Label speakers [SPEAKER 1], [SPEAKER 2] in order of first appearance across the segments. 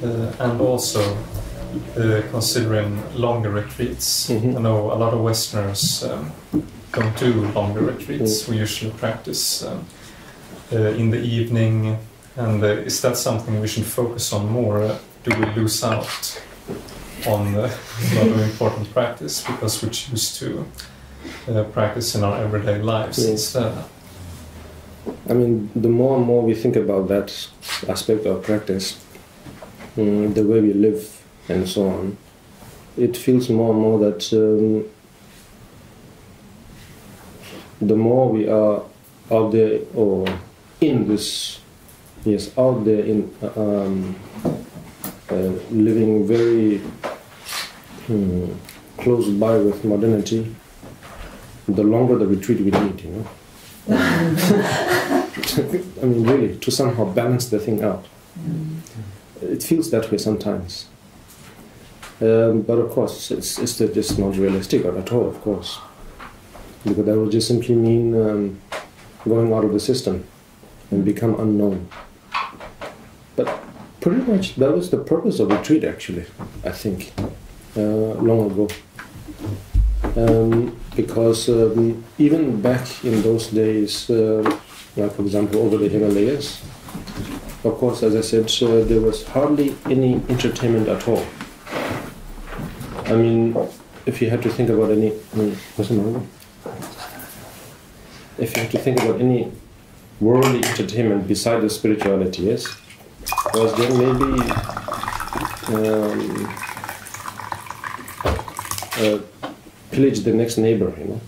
[SPEAKER 1] and also considering longer retreats. I know a lot of Westerners don't do longer retreats. We usually practice in the evening, and is that something we should focus on more? Do we lose out on a lot of important practice because we choose to practice in our everyday lives instead?
[SPEAKER 2] I mean, the more and more we think about that aspect of practice, the way we live and so on, it feels more and more that the more we are out there or in this, out there in living very close by with modernity, the longer the retreat we need, you know. I mean, really, to somehow balance the thing out. It feels that way sometimes. But of course, it's just not realistic at all, of course. Because that will just simply mean going out of the system and become unknown. But pretty much that was the purpose of retreat, actually, I think, long ago. Because even back in those days, like for example over the Himalayas, of course, as I said, there was hardly any entertainment at all. I mean, if you had to think about any, if you had to think about any worldly entertainment beside the spirituality, yes, was there maybe pillage the next neighbor, you know,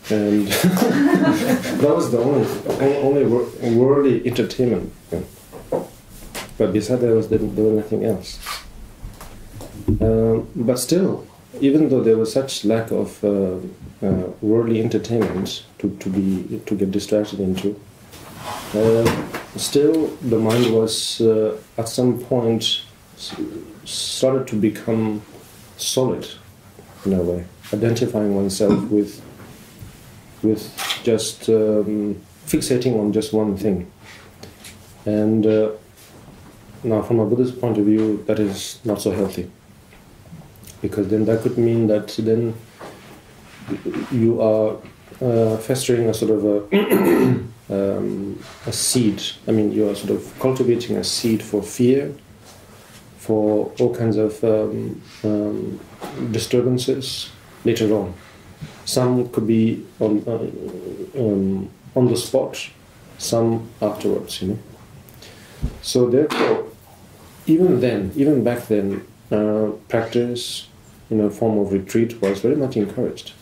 [SPEAKER 2] and that was the only worldly entertainment. Yeah. But besides that, there was nothing else. But still, even though there was such lack of worldly entertainment to get distracted into, still the mind was at some point started to become solid in a way, identifying oneself with just fixating on just one thing. And now, from a Buddhist point of view, that is not so healthy, because then that could mean that then you are festering a sort of a seed. I mean, you are sort of cultivating a seed for fear, for all kinds of disturbances later on. Some could be on the spot, some afterwards, you know. So therefore, even back then, practice in a form of retreat was very much encouraged.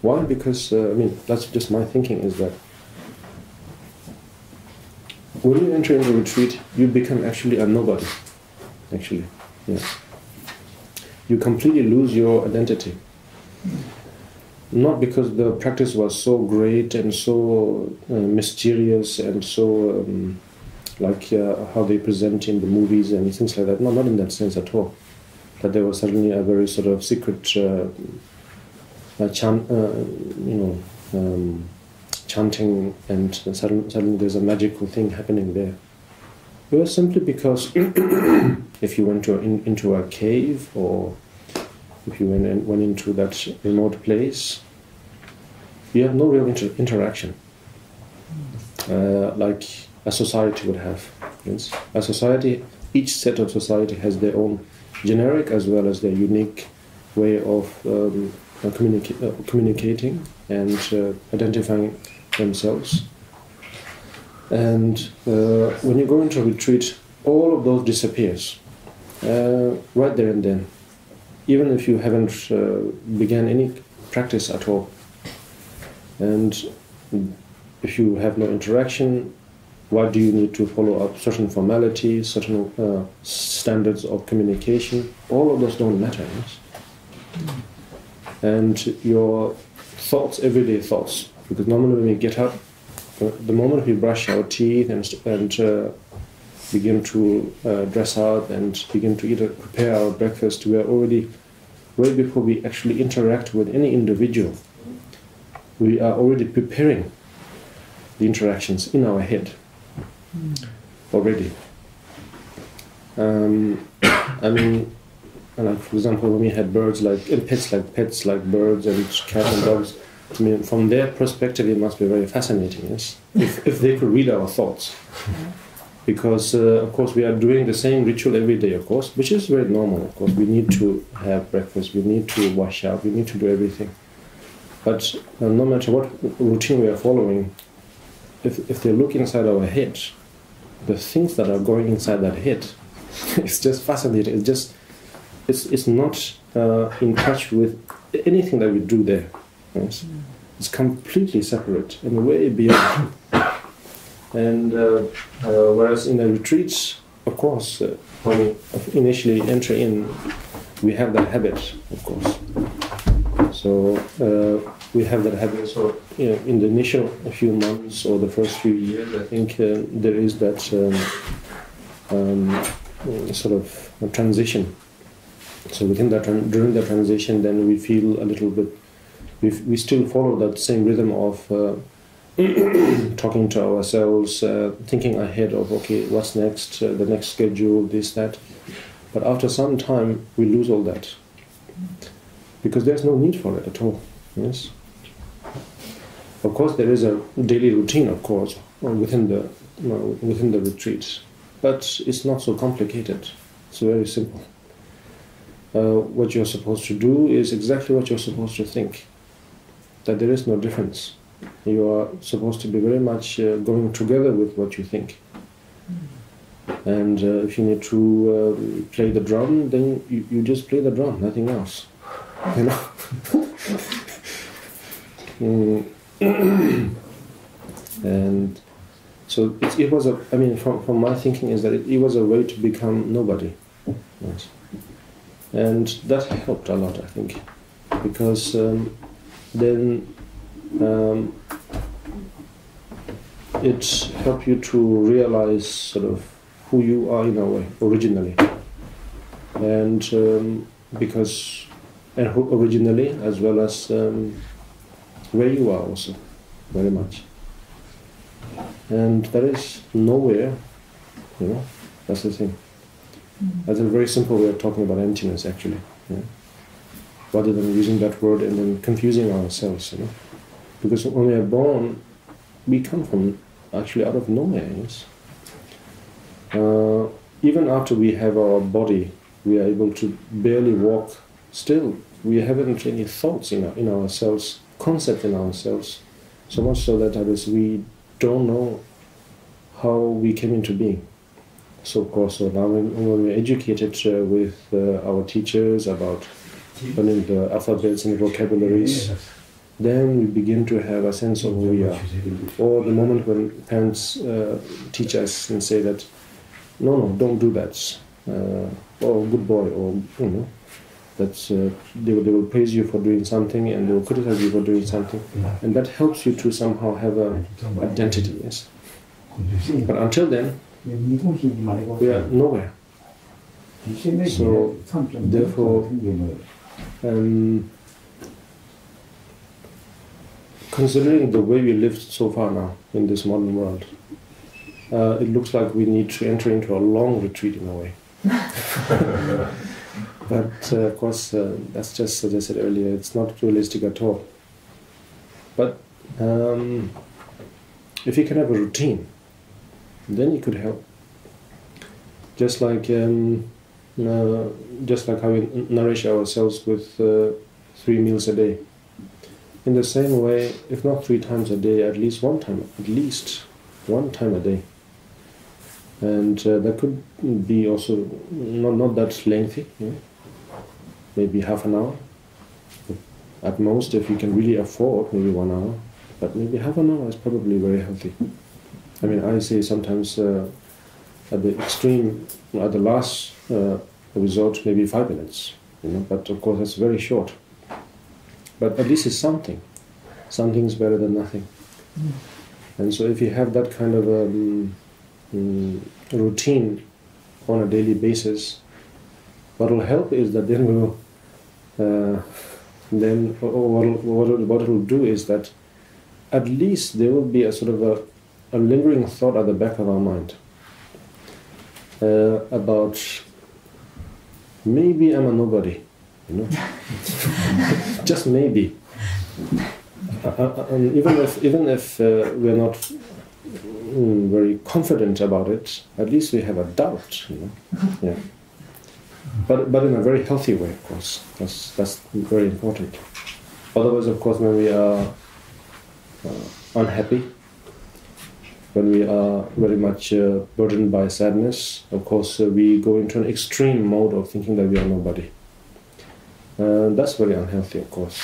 [SPEAKER 2] Why? Because, I mean, that's just my thinking, is that when you enter into retreat, you become actually a nobody, actually. Yeah. You completely lose your identity. Not because the practice was so great and so mysterious and so like how they present in the movies and things like that. No, not in that sense at all. That there was suddenly a very sort of secret chanting, and suddenly there's a magical thing happening there. It was simply because if you went into a cave, or if you went into that remote place, you have no real interaction, like a society would have. Yes? A society, each set of society has their own generic as well as their unique way of communicating and identifying themselves. And when you go into a retreat, all of those disappears right there and then, even if you haven't began any practice at all. And if you have no interaction, why do you need to follow up certain formalities, certain standards of communication? All of those don't matter. Yes? And your thoughts, everyday thoughts, because normally when we get up, the moment we brush our teeth and begin to dress up and begin to prepare our breakfast, we are already, way before we actually interact with any individual, we are already preparing the interactions in our head already. I mean, like for example, when we had birds and pets like birds and cats and dogs, I mean, from their perspective, it must be very fascinating, yes, if they could read our thoughts. Because, of course, we are doing the same ritual every day, of course, which is very normal, of course. We need to have breakfast, we need to wash up, we need to do everything. But no matter what routine we are following, if they look inside our head, the things that are going inside that head, it's just fascinating. It's not in touch with anything that we do there. Yes? It's completely separate and way beyond. And whereas in the retreats, of course, when we initially enter in, we have that habit, of course. So we have that habit. So in the initial few months or the first few years, I think there is that sort of a transition. So within that, during the transition, then we feel a little bit. We still follow that same rhythm of talking to ourselves, thinking ahead of okay, what's next, the next schedule, this, that. But after some time, we lose all that because there's no need for it at all. Yes. Of course, there is a daily routine, of course, within the retreat, but it's not so complicated. It's very simple. What you're supposed to do is exactly what you're supposed to think. That there is no difference. You are supposed to be very much going together with what you think. And if you need to play the drum, then you just play the drum, nothing else. You know. And so it was a. I mean, from my thinking is that it was a way to become nobody. Yes. And that helped a lot, I think, because then it helped you to realize sort of who you are in a way originally, and who originally as well as where you are also very much, and that is nowhere, you know. That's the thing. That's a very simple way of talking about emptiness, actually. Yeah? Rather than using that word and then confusing ourselves, you know. Because when we are born, we come from actually out of nowhere. Yes? Even after we have our body, we are able to barely walk. Still, we haven't any thoughts in ourselves, concept in ourselves. So much so that we don't know how we came into being. So of course, now when we're educated with our teachers about learning the alphabets and vocabularies, then we begin to have a sense of who we are. Or the moment when parents teach us and say that, no, don't do that, or good boy, or you know, that they will praise you for doing something and they will criticize you for doing something, and that helps you to somehow have an identity. Yes. But until then, we are nowhere. So, therefore, considering the way we lived so far now in this modern world, it looks like we need to enter into a long retreat in a way. But of course, that's just, as I said earlier, it's not realistic at all. But if you can have a routine, then it could help. Just like how we nourish ourselves with 3 meals a day. In the same way, if not 3 times a day, at least one time a day. And that could be also not that lengthy, you know? Maybe half an hour. At most, if you can really afford, maybe 1 hour. But maybe half an hour is probably very healthy. I mean, I say sometimes at the extreme, at the last resort, maybe 5 minutes. You know, but of course that's very short. But at least it's something. Something's better than nothing. And so if you have that kind of routine on a daily basis, what will help is that then what it will do is that at least there will be a sort of a lingering thought at the back of our mind. about maybe I'm a nobody, you know, just maybe. And even if we're not very confident about it, at least we have a doubt, you know. Yeah. But in a very healthy way, of course. That's very important. Otherwise, of course, when we are unhappy, when we are very much burdened by sadness, of course, we go into an extreme mode of thinking that we are nobody. That's very unhealthy, of course,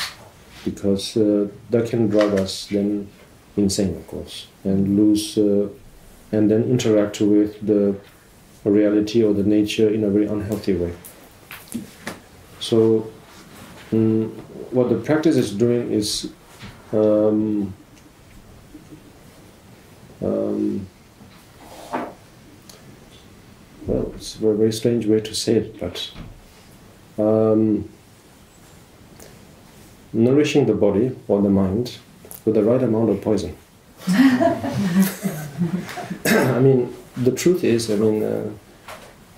[SPEAKER 2] because that can drive us then insane, of course, and lose, and then interact with the reality or the nature in a very unhealthy way. So, what the practice is doing is well, it's a very, very strange way to say it, but nourishing the body or the mind with the right amount of poison. I mean, the truth is, I mean,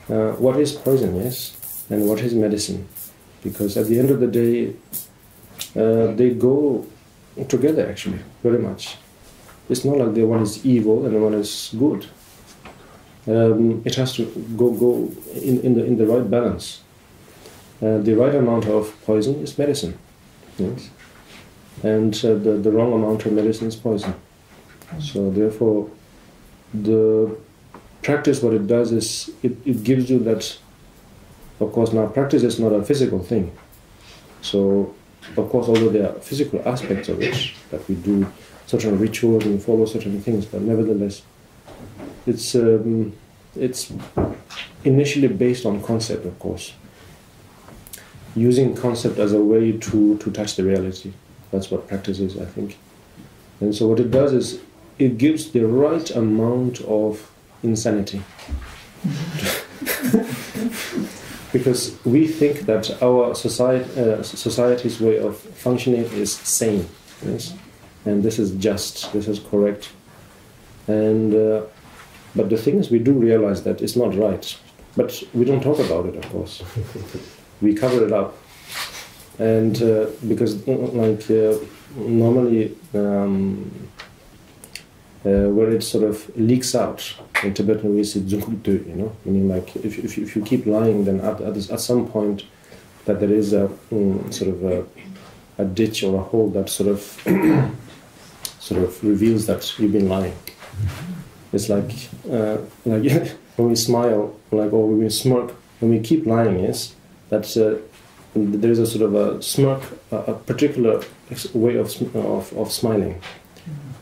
[SPEAKER 2] what is poison, yes, and what is medicine? Because at the end of the day, they go together actually, very much. It's not like the one is evil and the one is good. It has to go in the right balance. The right amount of poison is medicine, yes, and the wrong amount of medicine is poison. So therefore, the practice, what it does is it gives you that. Of course, now practice is not a physical thing. So, of course, although there are physical aspects of it, that we do certain rituals and follow certain things, but nevertheless, it's initially based on concept, of course. Using concept as a way to touch the reality. That's what practice is, I think. And so what it does is, it gives the right amount of insanity. Because we think that our society's way of functioning is sane, yes? And this is just, this is correct. And but the thing is, we do realize that it's not right. But we don't talk about it, of course. We cover it up. And because, like, normally, where it sort of leaks out, in Tibetan we say dzungdu, you know, meaning like if you keep lying, then at some point that there is a sort of a ditch or a hole that sort of reveals that you've been lying. It's like when we smile, like, or when we smirk, when we keep lying, yes, that there is a sort of a smirk, a particular way of smiling.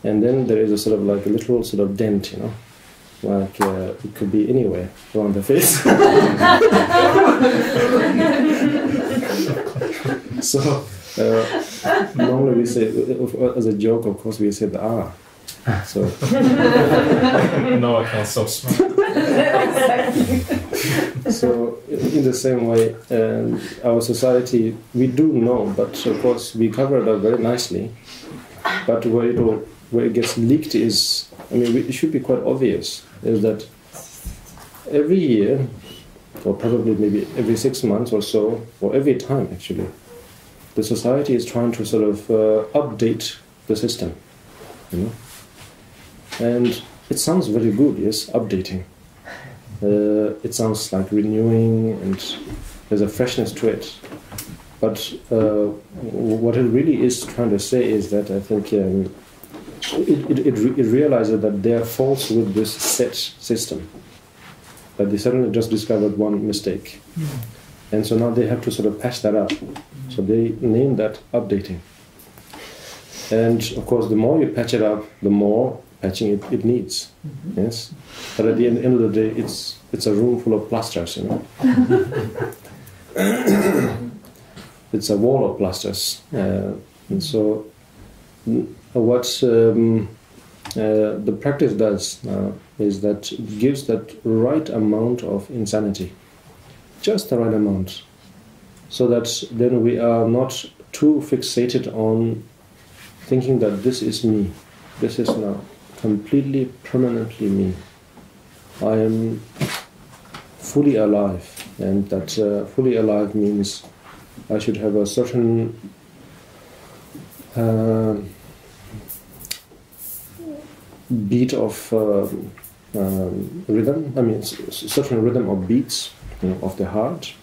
[SPEAKER 2] And then there is a sort of like a little sort of dent, you know, like it could be anywhere around the face. So normally we say, as a joke, of course, we say the ah. So
[SPEAKER 1] no, I can't stop smiling.
[SPEAKER 2] So in the same way, our society, we do know, but of course we cover it up very nicely. But where it gets leaked is, I mean, it should be quite obvious, is that every year, or probably maybe every 6 months or so, or every time actually, the society is trying to sort of update the system, you know. And it sounds very good, yes, updating. It sounds like renewing, and there's a freshness to it. But what it really is trying to say is that I think it realizes that they are false with this set system. That they suddenly just discovered one mistake. And so now they have to sort of patch that up. So they name that updating. And of course, the more you patch it up, the more patching it needs. Yes. But at the end of the day, it's a room full of plasters, you know. It's a wall of plasters. And so what the practice does is that it gives that right amount of insanity, just the right amount, so that then we are not too fixated on thinking that this is me, this is now completely, permanently me. I am fully alive, and that fully alive means I should have a certain beat of rhythm. I mean, certain rhythm of beats, of the heart,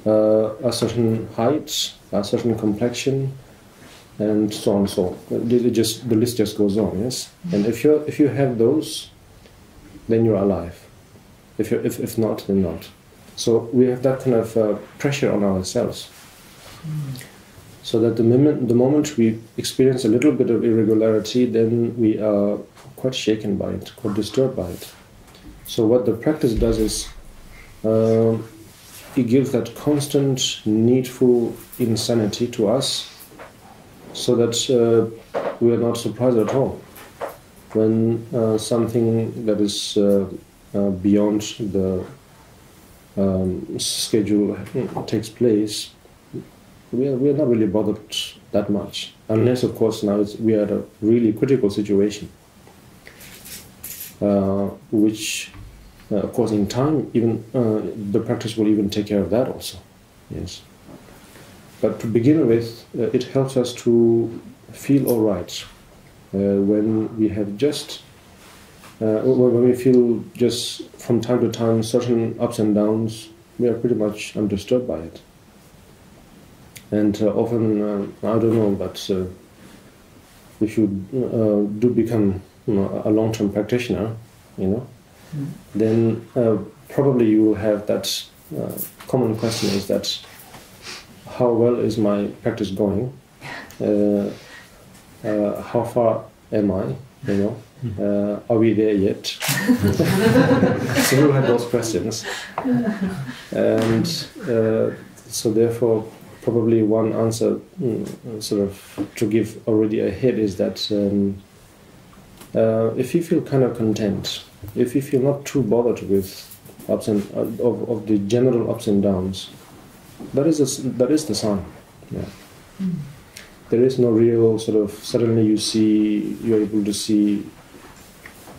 [SPEAKER 2] a certain height, a certain complexion, and so on. So the list just goes on. Yes, and if you have those, then you're alive. If not, then not. So we have that kind of pressure on ourselves. So that the moment we experience a little bit of irregularity, then we are quite shaken by it, quite disturbed by it. So what the practice does is it gives that constant, needful insanity to us, so that we are not surprised at all when something that is beyond the schedule takes place. We are not really bothered that much, unless, of course, now we are at a really critical situation, which, of course, in time, even the practice will even take care of that also. Yes, but to begin with, it helps us to feel all right when we have just when we feel just from time to time certain ups and downs. We are pretty much undisturbed by it. And often, I don't know, but if you do become a long-term practitioner, then probably you will have that common question is that how well is my practice going? How far am I? Are we there yet? So you have those questions, and so therefore, probably one answer, sort of to give already ahead, is that if you feel kind of content, if you feel not too bothered with ups and of the general ups and downs, that is the sign. Yeah. There is no real sort of suddenly you're able to see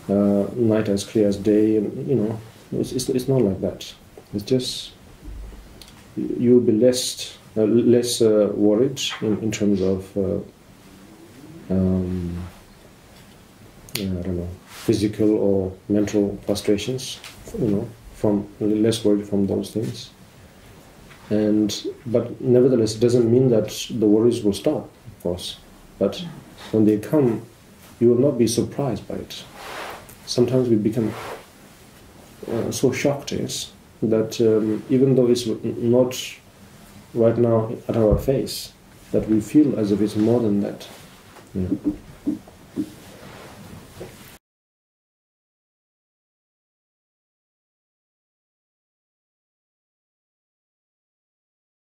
[SPEAKER 2] night as clear as day, and it's not like that. It's just you'll be less worried in terms of I don't know, physical or mental frustrations, from less worried from those things. But nevertheless, it doesn't mean that the worries will stop, of course. But when they come, you will not be surprised by it. Sometimes we become so shocked, yes, that even though it's not right now at our face, that we feel as if it's more than that. Yeah.